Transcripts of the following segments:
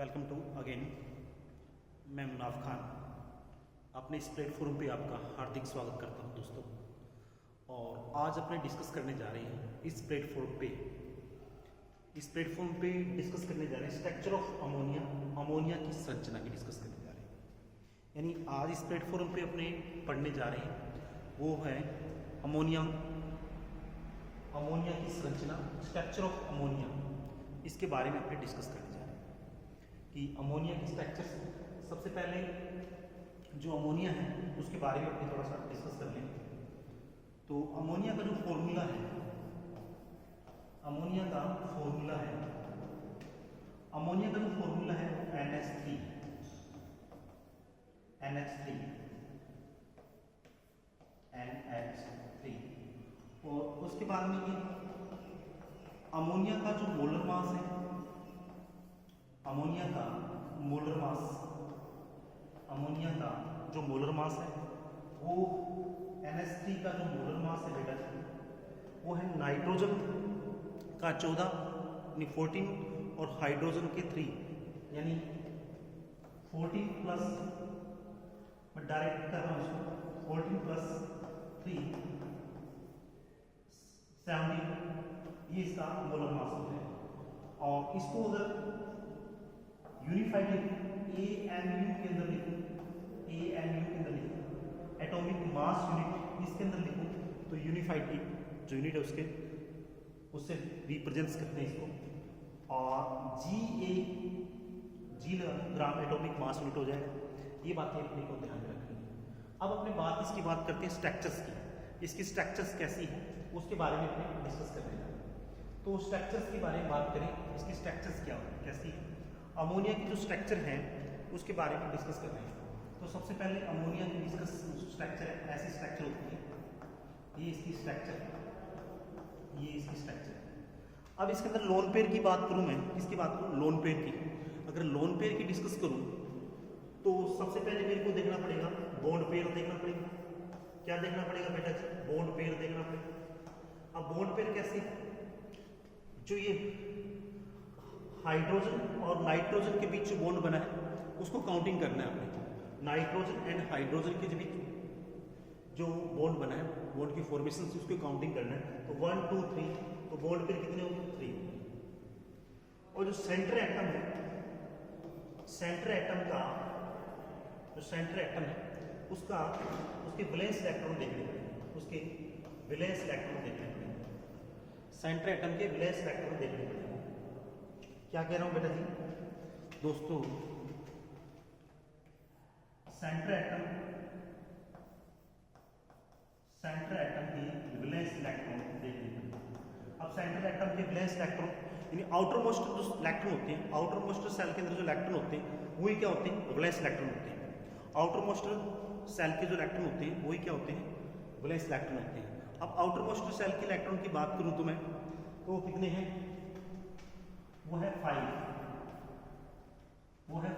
Welcome to again. मैं मुनाफ खान अपने इस प्लेटफॉर्म पे आपका हार्दिक स्वागत करता हूं दोस्तों। और आज अपने डिस्कस करने जा रहे हैं इस प्लेटफॉर्म पे डिस्कस करने जा रहे हैं स्ट्रक्चर ऑफ अमोनिया की संरचना की डिस्कस करने जा रहे हैं। यानी आज इस प्लेटफॉर्म पे अपने पढ़ने जा रहे हैं वो है अमोनिया की संरचना, स्ट्रक्चर ऑफ अमोनिया, इसके बारे में अपने डिस्कस करने जा रहे हैं कि अमोनिया की स्ट्रक्चर। सबसे पहले जो अमोनिया है उसके बारे में अपने थोड़ा सा डिस्कस कर लेंगे। तो अमोनिया का जो फॉर्मूला है वो NH3 और उसके बाद में ये अमोनिया का जो मोलर मास है, अमोनिया का जो मोलर मास है वो NH3 का जो मोलर मास है बेटा वो है नाइट्रोजन का 14 यानी 14 और हाइड्रोजन के 3 यानी 14 प्लस, मैं डायरेक्ट कर रहा हूँ इसको, 14 प्लस 3 17, ये इसका मोलर मास होता है। और इसको अगर यूनिफाइड AMU के अंदर लिखूं, एटॉमिक मास यूनिट इसके अंदर लिखूं तो यूनिफाइड जो यूनिट है उससे रिप्रेजेंट्स करते हैं इसको। और जी ग्राम एटॉमिक मास यूनिट हो जाएगा। ये बातें अपने को ध्यान में रखनी है। अब अपने इसकी बात करते हैं स्ट्रक्चर्स की। इसकी स्ट्रक्चर्स कैसी है उसके बारे में अपने डिस्कस कर रहे हैं। तो स्ट्रक्चर्स के बारे में बात करें, इसकी स्ट्रक्चर्स कैसी है, अमोनिया की जो स्ट्रक्चर है उसके बारे में डिस्कस कर रहे हैं। तो सबसे पहले अमोनिया की डिस्कस स्ट्रक्चर है, ऐसी स्ट्रक्चर होती है, ये इसकी स्ट्रक्चर है, ये इसकी स्ट्रक्चर है। अब इसके अंदर लोन पेयर की बात करूं, मैं किसकी बात करूं, लोन पेयर की। अगर लोन पेयर की डिस्कस करूं तो सबसे पहले मेरे को देखना पड़ेगा बॉन्ड पेयर देखना पड़ेगा। क्या देखना पड़ेगा बेटा जी, बॉन्ड पेयर देखना पड़ेगा। अब बॉन्ड पेयर कैसे, जो ये हाइड्रोजन और नाइट्रोजन के बीच जो बॉन्ड बना है उसको काउंटिंग करना है अपने। नाइट्रोजन एंड हाइड्रोजन के बीच जो बॉन्ड बना है, बॉन्ड की फॉर्मेशन से उसको काउंटिंग करना है। तो 1 2 3, तो बॉन्ड पेयर कितने होंगे, 3। और जो सेंटर एटम है, सेंटर एटम है उसके वैलेंस इलेक्ट्रॉन देखने पड़ेंगे, सेंटर एटम के वैलेंस इलेक्ट्रॉन देखने पड़ेंगे। क्या कह रहा हूं बेटा जी दोस्तों, सेंटर एटम के वैलेंस इलेक्ट्रॉन देखने पड़ेंगे। अब सेंट्रल एटम के वैलेंस इलेक्ट्रॉन यानी आउटर मोस्ट जो इलेक्ट्रॉन होते हैं, आउटर मोस्ट सेल के अंदर जो इलेक्ट्रॉन होते हैं वही क्या होते हैं, वैलेंस इलेक्ट्रॉन होते हैं। आउटर मोस्ट सेल के जो इलेक्ट्रॉन होते हैं वही क्या होते हैं, वैलेंस इलेक्ट्रॉन होते हैं। अब आउटर मोस्ट सेल के इलेक्ट्रॉन की बात करूं तो मैं, तो कितने हैं, वो है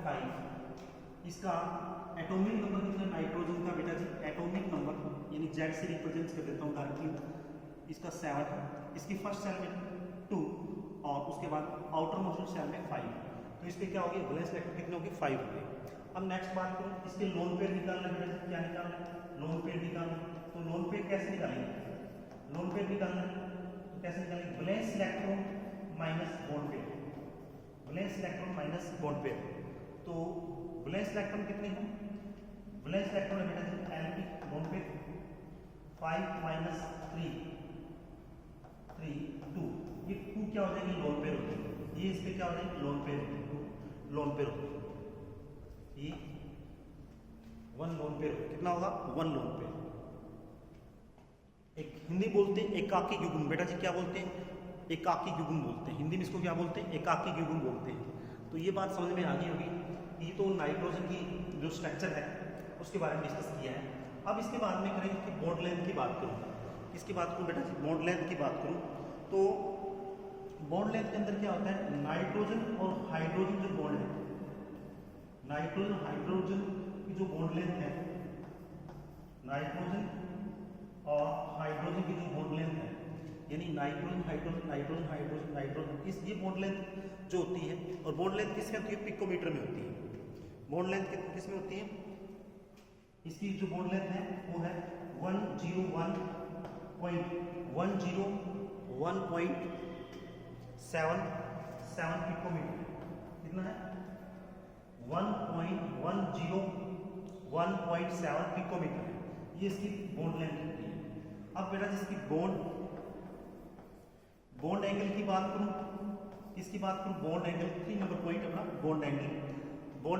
5। इसका एटॉमिक नंबर कितना, नाइट्रोजन का बेटा जी एटॉमिक नंबर यानी Z से रिप्रेजेंट कर देता हूँ डायरेक्टली, इसका 7 है, इसकी फर्स्ट सेल में 2 और उसके बाद आउटर मोस्ट सेल में 5। तो इसके क्या होगी, वैलेंस इलेक्ट्रॉन कितने होंगे, 5 होंगे। अब नेक्स्ट बात करूँ, इसके लोन पेयर निकालना है बेटा, क्या निकालना है, लोन पेयर निकालना। तो लोन पेयर कैसे निकालेंगे, लोन पेयर निकालना तो कैसे निकालेंगे, valence electron minus bond pair, valence electron minus bond pair. तो वैलेंस इलेक्ट्रॉन कितने हैं, वैलेंस इलेक्ट्रॉन है बेटा जी Lp बॉन्ड पेयर 5 माइनस 3 2, ये 2 क्या हो जाएगी, लोन पेयर होती है। ये इसके क्या हो जाएगी, लोन पेयर होती है। ये 1 लोन पेयर, कितना होगा, 1 लोन पेयर। एक हिंदी बोलते हैं एकाकी युग्म, बेटा जी क्या बोलते हैं, एकाकी युग्म बोलते हैं हिंदी में, इसको क्या बोलते हैं, एकाकी युग्म बोलते हैं। तो ये बात समझ में आ गई होगी। ये तो नाइट्रोजन की जो स्ट्रक्चर है उसके बारे में डिस्कस किया है। अब इसके बाद में करेंगे कि बॉन्ड लेंथ की बात करूँ, किसकी बात करूँ बेटा जी, बॉन्ड लेंथ की बात करूँ तो बॉन्ड लेंथ के अंदर क्या होता है, नाइट्रोजन और हाइड्रोजन जो बॉन्ड है, नाइट्रोजन हाइड्रोजन की जो बॉन्ड लेंथ है, नाइट्रोजन और हाइड्रोजन की जो बॉन्ड लेंथ है, यानी nitrogen hydrogen nitrogen hydrogen nitrogen, इस ये बॉन्ड लेंथ जो होती है, और बॉन्ड लेंथ किसमें होती है, पिकोमीटर में होती है। बॉन्ड लेंथ किस में होती है, इसकी जो बॉन्ड लेंथ है वो है 101.7 पिकोमीटर। कितना है, 1.7 पिकोमीटर है, ये इसकी बॉन्ड लेंथ होती है। अब बेटा जिसकी बॉन्ड एंगल की बात करूं, किसकी बात करूं, बॉन्ड एंगल, 3 नंबर पॉइंट अपना बॉन्ड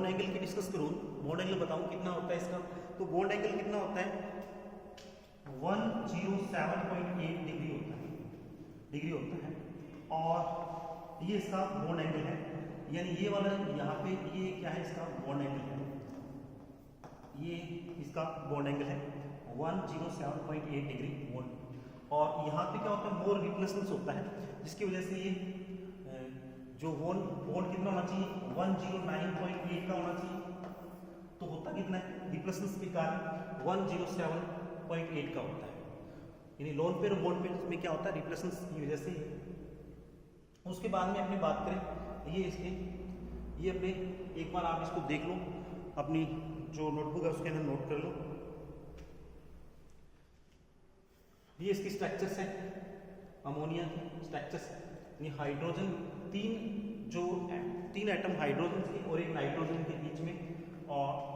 एंगल की डिस्कस करूं, बॉन्ड एंगल बताऊं कितना होता है इसका। तो बॉन्ड एंगल कितना होता है, 107.8 डिग्री होता है। और ये इसका बॉन्ड एंगल है, यानी ये वाला यहाँ पे ये क्या है, इसका बॉन्ड एंगल है, ये इसका बॉन्ड एंगल है 107.8 डिग्री बॉन्ड। और यहाँ पे क्या होता है, मोर रिप्लेसमेंट होता है, जिसकी वजह से ये जो बॉन्ड कितना होना चाहिए, 109.8 का होना चाहिए, तो होता कितना है, रिप्लेसमेंट के कारण 107.8 का होता है। यानी लोन पेयर और बॉन्ड पेयर में क्या होता है, रिप्लेसमेंट की वजह से। उसके बाद में अपनी बात करें, ये अपने एक बार आप इसको देख लो, अपनी जो नोटबुक है उसके अंदर नोट कर लो। ये इसकी स्ट्रक्चर्स है, अमोनिया की स्ट्रक्चर्स, यानी हाइड्रोजन, तीन एटम हाइड्रोजन के और एक नाइट्रोजन के बीच में, और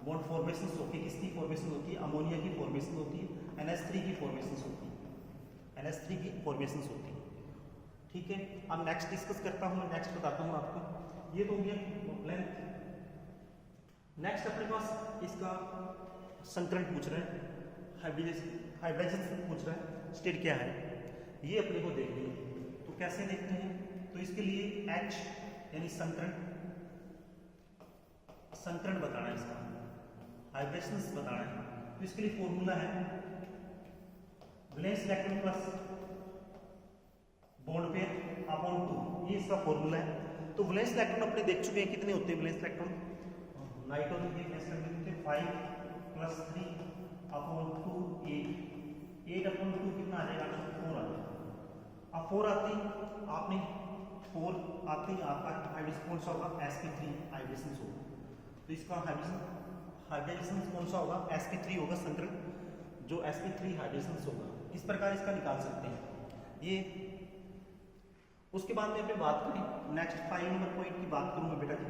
बॉन्ड फॉर्मेशन होती है, किसकी फॉर्मेशन होती है, अमोनिया की फॉर्मेशन होती है, NH3 की फॉर्मेशन होती है, NH3 की फॉर्मेशन होती है। ठीक है, अब नेक्स्ट डिस्कस करता हूँ, नेक्स्ट बताता हूँ आपको। ये तो हो गया लेंथ। नेक्स्ट अपने पास इसका संकरण पूछ रहे हैं, हाइब्रिडाइजेशन पूछ रहा है, स्टेट क्या है, ये अपने को देखनी है। तो कैसे देखते हैं, तो इसके लिए H यानी संकरण बताना है, इसका हाइब्रिडेशन बताना है। तो इसके लिए फॉर्मूला है valence electron plus bond pair upon 2, ये इसका फॉर्मूला है। तो वैलेंस इलेक्ट्रॉन अपने देख चुके हैं, कितने होते हैं वैलेंस इलेक्ट्रॉन, नाइट्रोजन के वैलेंस इलेक्ट्रॉन होते हैं 5 + 3 अपॉन 2 8 अपॉन 2 कितना आ जाएगा, 4 आ जाएगा। अब 4 आती आपने 4 आती आपका हाइब्रिडेशन कौन सा होगा, sp3 हाइब्रिडेशन होगा। तो इसका हाइब्रिडेशन कौन सा होगा, sp3 होगा संकरण, जो sp3 हाइब्रिडेशन होगा। इस प्रकार इसका निकाल सकते हैं ये। उसके बाद में अपने बात करें, नेक्स्ट 5 नंबर पॉइंट की बात करूँ मैं बेटा जी,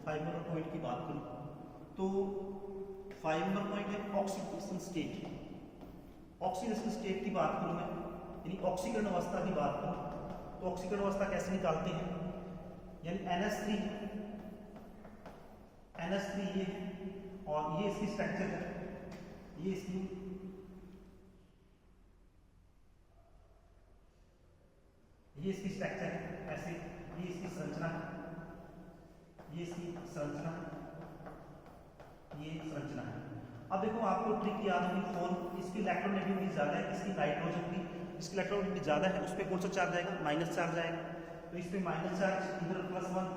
5 नंबर पॉइंट की बात करूँ तो 5 नंबर पॉइंट है ऑक्सीडेशन स्टेट। ऑक्सीडेशन स्टेट की बात करूँ मैं, यानी ऑक्सीकरण अवस्था की बात करूँ, तो ऑक्सीकरण अवस्था कैसे निकालते हैं, यानी NH3 ये है, और ये इसकी स्ट्रक्चर है, ये इसकी स्ट्रक्चर है ऐसे, ये इसकी संरचना है, ये संरचना है। अब देखो आपको ट्रिक याद होगी, इसकी इलेक्ट्रोनेगेटिविटी ज़्यादा है, इसकी नाइट्रोजन की, इसकी इलेक्ट्रोनेगेटिविटी ज़्यादा है, उस पर कौन सा चार्ज आएगा, माइनस चार्ज आएगा। तो इस पर माइनस चार्ज, इधर +1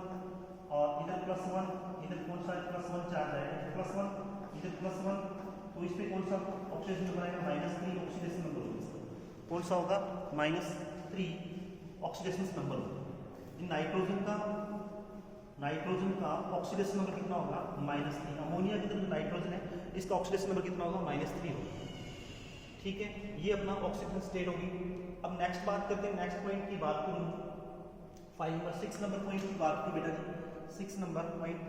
और इधर +1, इधर कौन सा +1 चार्ज आएगा, +1 इधर +1, तो इस पर कौन सा ऑक्सीडेशन नंबर आएगा, -3 ऑक्सीडेशन नंबर होगा, कौन सा होगा, -3 ऑक्सीडेशन नंबर होगा। नाइट्रोजन का ऑक्सीडेशन नंबर कितना होगा, -3। अमोनिया की तरफ नाइट्रोजन है, इसका ऑक्सीडेशन नंबर कितना होगा, -3 होगा। ठीक है, ये अपना ऑक्सीडेशन स्टेट होगी। अब नेक्स्ट बात करते हैं, नेक्स्ट पॉइंट की बात करूँ 6 नंबर पॉइंट की बात की बेटा जी, 6 नंबर पॉइंट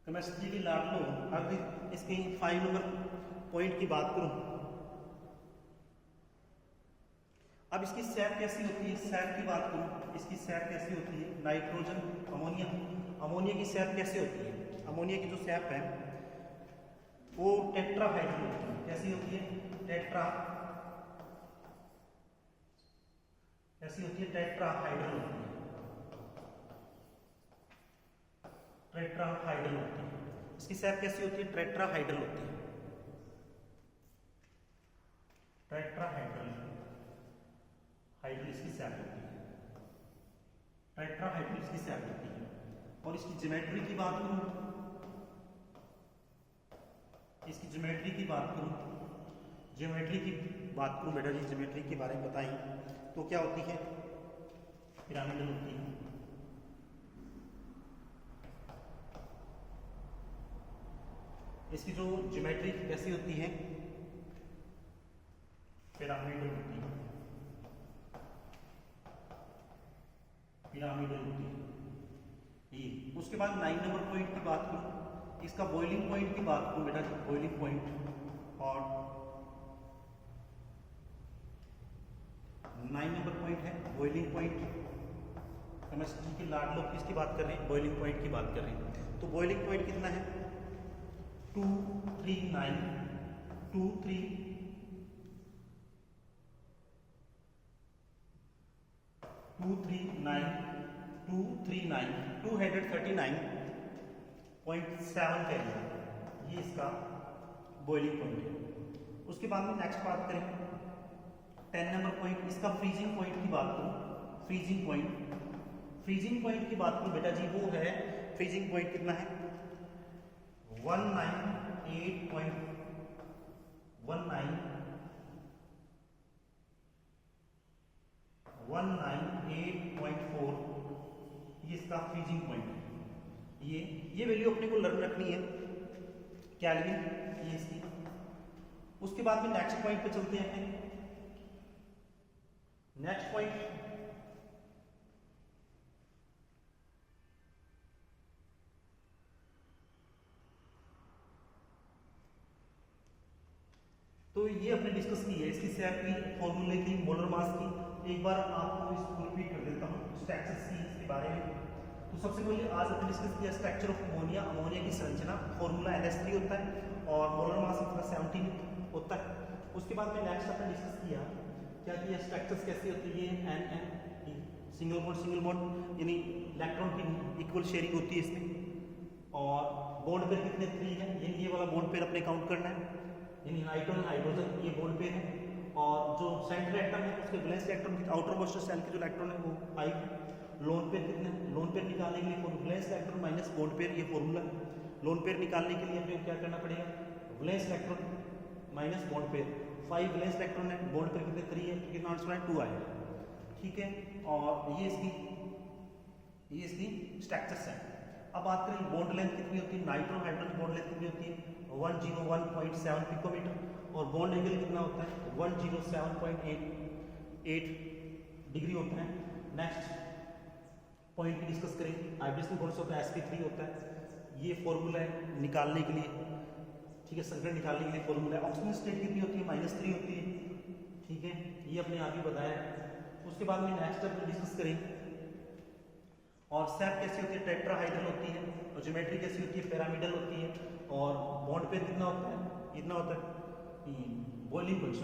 केमिस्ट्री की लाट लो। अब इसकी 5 नंबर पॉइंट की बात करूँ, अब इसकी सैप कैसी होती है, सैप की बात करूं, इसकी सैप कैसी होती है, नाइट्रोजन अमोनिया की सैप कैसे होती है, अमोनिया की जो सैप है वो टेट्राहाइड्रल होती है। कैसी होती है, टेट्राहाइड्रल होती है। इसकी सैप कैसी होती है, टेट्राहाइड्रल होती है, हाइड्रल इसकी सैप होती है, टेट्राहाइड्रल इसकी सैप होती है। और इसकी ज्योमेट्री की बात करूं, ज्योमेट्री की बात करूँ बेटा जी, ज्योमेट्री के बारे में बताएं तो क्या होती है, पिरामिडल होती है। इसकी जो ज्योमेट्री कैसी होती है, पिरामिडल होती है, पिरामिडल होती है ये। उसके बाद 9 नंबर पॉइंट की बात करूं, इसका बॉइलिंग पॉइंट की बात करूं बेटा, बॉइलिंग पॉइंट और 9 नंबर पॉइंट है बॉइलिंग पॉइंट। केमिस्ट्री के लाड लोग किसकी बात कर रहे हैं, बॉइलिंग पॉइंट की बात कर रहे हैं। तो बॉइलिंग पॉइंट कितना है, 239 239.7 कैलोरी, ये इसका बॉइलिंग पॉइंट है। उसके बाद में नेक्स्ट बात करें 10 नंबर पॉइंट, इसका फ्रीजिंग पॉइंट की बात करूं, फ्रीजिंग पॉइंट की बात करूं बेटा जी, वो है फ्रीजिंग पॉइंट कितना है 198.4, ये इसका फ्रीजिंग पॉइंट है। ये वैल्यू अपने को लर्न रखनी है, केल्विन ये इसकी। उसके बाद में नेक्स्ट पॉइंट पे चलते हैं। नेक्स्ट पॉइंट तो ये अपने डिस्कस की है, इसकी सेप की, फॉर्मूले की, मोलर मास की। एक बार आपको इसको रिपीट कर देता हूँ स्ट्रक्चर्स की इसके बारे में। तो सबसे पहले आज हमने डिस्कस किया स्ट्रक्चर ऑफ अमोनिया, अमोनिया की संरचना, फॉर्मूला NH3 होता है और मोलर मास इसका 17 होता है। उसके बाद में नेक्स्ट हमने डिस्कस किया, क्या किया, स्ट्रक्चर्स कैसी होती है, N सिंगल बॉन्ड यानी इलेक्ट्रॉन की इक्वल शेयरिंग होती है इसमें। और बॉन्ड पेयर कितने 3 है, ये वाला बॉन्ड पेयर अपने काउंट करना है, यानी नाइट्रोजन हाइड्रोजन ये बॉन्ड पेयर है। और जो सेंट्रल एटम है उसके वैलेंस इलेक्ट्रॉन की आउटर मोस्ट शेल के जो इलेक्ट्रॉन है वो 5 है। लोन पेयर कितने, लोन पेयर निकालने के लिए valence electron minus bond pair, ये फॉर्मूला है। लोन पेयर निकालने के लिए हमें क्या करना पड़ेगा, valence electron minus bond pair, 5 valence electron है, बॉन्ड पेयर कितने 3 है, कितना आंसर है 2 आएगा, ठीक है। और ये इसकी स्ट्रक्चर्स है। अब बात करें बॉन्ड लेंथ कितनी होती है, नाइट्रो हाइड्रोजन बॉन्ड लेंथ कितनी होती है 101.7 पिकोमीटर, और बॉन्ड एंगल कितना होता है 107.8 डिग्री होता है। नेक्स्ट पॉइंट की डिस्कस करेंगे, हाइब्रिड बॉन्ड्स होता है sp3 होता है, ये फॉर्मूला है निकालने के लिए, ठीक है, संकरण निकालने के लिए फॉर्मूला है। ऑक्सीजन स्टेट कितनी होती है -3 होती है, ठीक है, ये अपने आप ही बताया। उसके बाद में नेक्स्ट स्टेप डिस्कस करेंगे। और सेप कैसी होती है, टेट्राहाइड्रल होती है, और ज्योमेट्री कैसी होती है, पिरामिडल होती है, और बॉन्ड पेयर कितना होता है, इतना होता है बॉइलिंग पॉइंट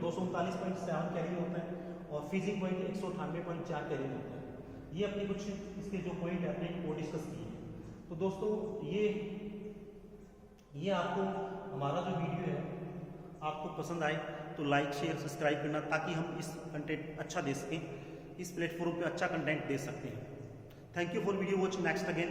239.7 कैलोरी होता है, और फ्रीजिंग पॉइंट 198.4 कैलोरी होता है। ये अपने कुछ इसके जो पॉइंट है अपने वो डिस्कस किए हैं। तो दोस्तों ये आपको हमारा जो वीडियो है आपको पसंद आए तो लाइक शेयर सब्सक्राइब करना, ताकि हम इस कंटेंट अच्छा दे सकें, इस प्लेटफॉर्म पे अच्छा कंटेंट दे सकते हैं। Thank you for video watch, next again.